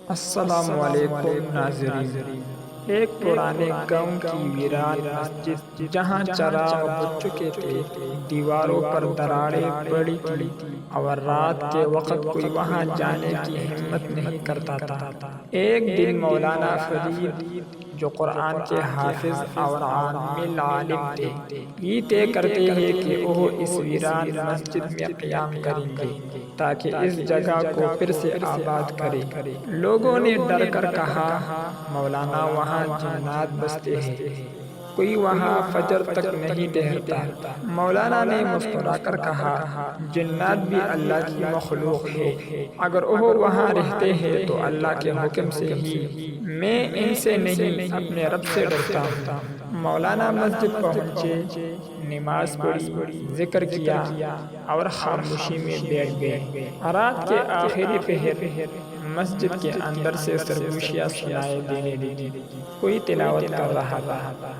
السلام علیکم ناظرین، ایک پرانے گاؤں کی ویران مسجد جہاں چراغ بجھ چکے تھے، دیواروں پر دراڑیں پڑی تھی اور رات کے وقت کوئی وہاں جانے کی ہمت نہیں کرتا تھا۔ ایک دن مولانا فرید، جو قرآن کے حافظ اور عامل عالم تھے، یہ طے کرتے ہیں کہ وہ اس ویران مسجد میں قیام کریں گے تاکہ اس جگہ کو پھر سے آباد کرے۔ لوگوں نے ڈر کر کہا، مولانا وہاں جنات بستے ہیں، کوئی وہاں فجر تک نہیں ٹھہرتا۔ مولانا نے مسکرا کر کہا، جنات بھی اللہ کی مخلوق ہے، اگر وہ وہاں رہتے ہیں تو اللہ کے حکم سے ہی، میں ان سے نہیں اپنے رب سے ڈرتا ہوں۔ مولانا مسجد پہنچے، نماز پڑھی، ذکر کیا اور خاموشی میں بیٹھ گئے۔ رات کے آخری پہر مسجد کے اندر سے سرگوشیاں سنائی دینے لگی، کوئی تلاوت کر رہا تھا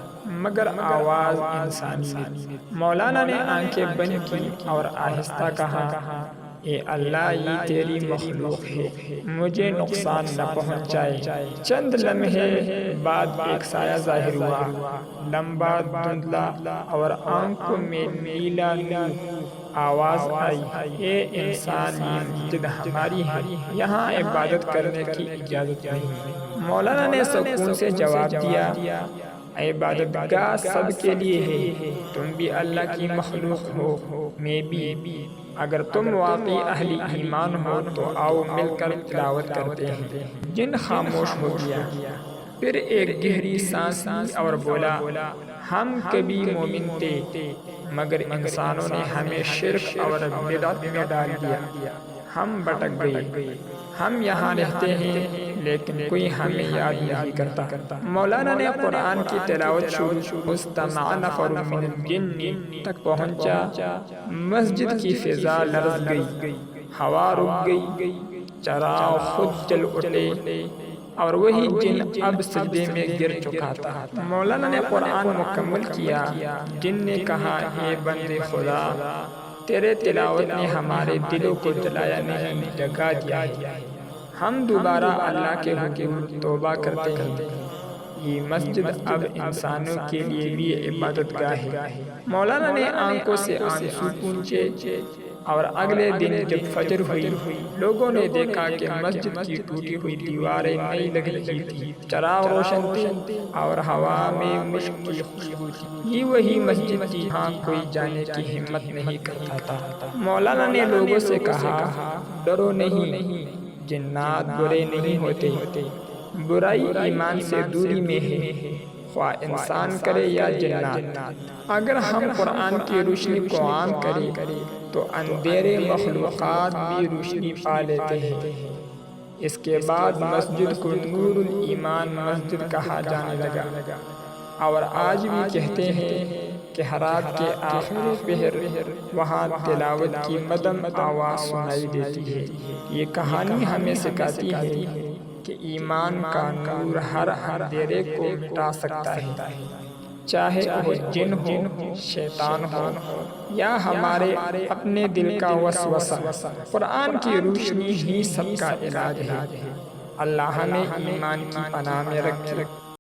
مگر آواز انسانی تھی۔ مولانا نے آنکھیں بند کی اور آہستہ کہا، اے اللہ، یہ تیری مخلوق ہے، مجھے نقصان نہ پہنچائے۔ چند لمحے بعد ایک سایہ ظاہر ہوا، لمبا، دھندلا اور آنکھوں میں نیلا نور۔ آواز آئی، اے انسان، یہ مسجد ہماری ہے، یہاں عبادت کرنے کی اجازت نہیں۔ مولانا نے سکون سے جواب دیا، عبادت گاہ سب کے لیے ہے، تم بھی اللہ کی مخلوق ہو، میں بھی۔ اگر تم واقعی اہل ایمان ہو تو آؤ مل کر تلاوت کرتے ہیں۔ جن خاموش ہو گیا، پھر ایک گہری سانس لی اور بولا، ہم کبھی مومن تھے مگر انسانوں نے ہمیں شرک اور بدعت میں ڈال دیا، ہم بھٹک گئے، ہم یہاں رہتے ہیں لیکن کوئی ہمیں یاد نہیں کرتا۔ مولانا نے قرآن کی تلاوت شروع، مستمع نفر من الجن تک پہنچا۔ مسجد کی فضا لرز گئی، ہوا رک گئی، چراغ خود جل اٹھے اور وہی جن اب سجدے میں گر چکا تھا۔ مولانا نے قرآن مکمل کیا۔ جن نے کہا، اے بندے خدا، تیرے تلاوت نے ہمارے دلوں کو جلایا نہیں، جگا دیا ہے، ہم دوبارہ اللہ کے حکم توبہ کرتے ہیں۔ یہ مسجد اب انسانوں کے لیے بھی عبادت گاہ ہے۔ مولانا نے آنکھوں سے آنسو پونچھے اور اگلے دن جب فجر ہوئی، لوگوں نے دیکھا کہ مسجد کی ٹوٹی ہوئی دیواریں نئی لگ رہی تھی، چراغ روشن تھے اور ہوا میں مشک کی خوشبو تھی۔ یہ وہی مسجد تھی جہاں کوئی جانے کی ہمت نہیں کرتا تھا۔ مولانا نے لوگوں سے کہا، ڈرو نہیں، جنات برے نہیں ہوتے، برائی ایمان سے دوری میں ہے، خواہ انسان کرے یا جنات۔ اگر ہم قرآن کی روشنی کو عام کریں تو اندھیرے مخلوقات بھی روشنی پا لیتے ہیں۔ اس کے بعد مسجد کو نور الایمان مسجد کہا جانے لگا، اور آج بھی کہتے ہیں کہ رات کے آخری پہر وہاں تلاوت کی مدھم آواز سنائی دیتی ہے۔ یہ کہانی ہمیں سکھاتی ہے کہ ایمان کا نور ہر اندھیرے کو مٹا سکتا ہے، چاہے وہ جن ہو، شیطان ہو یا ہمارے اپنے دل کا وسوسہ۔ قرآن کی روشنی ہی سب کا علاج ہے۔ اللہ ہمیں ایمان کی پناہ میں رکھے۔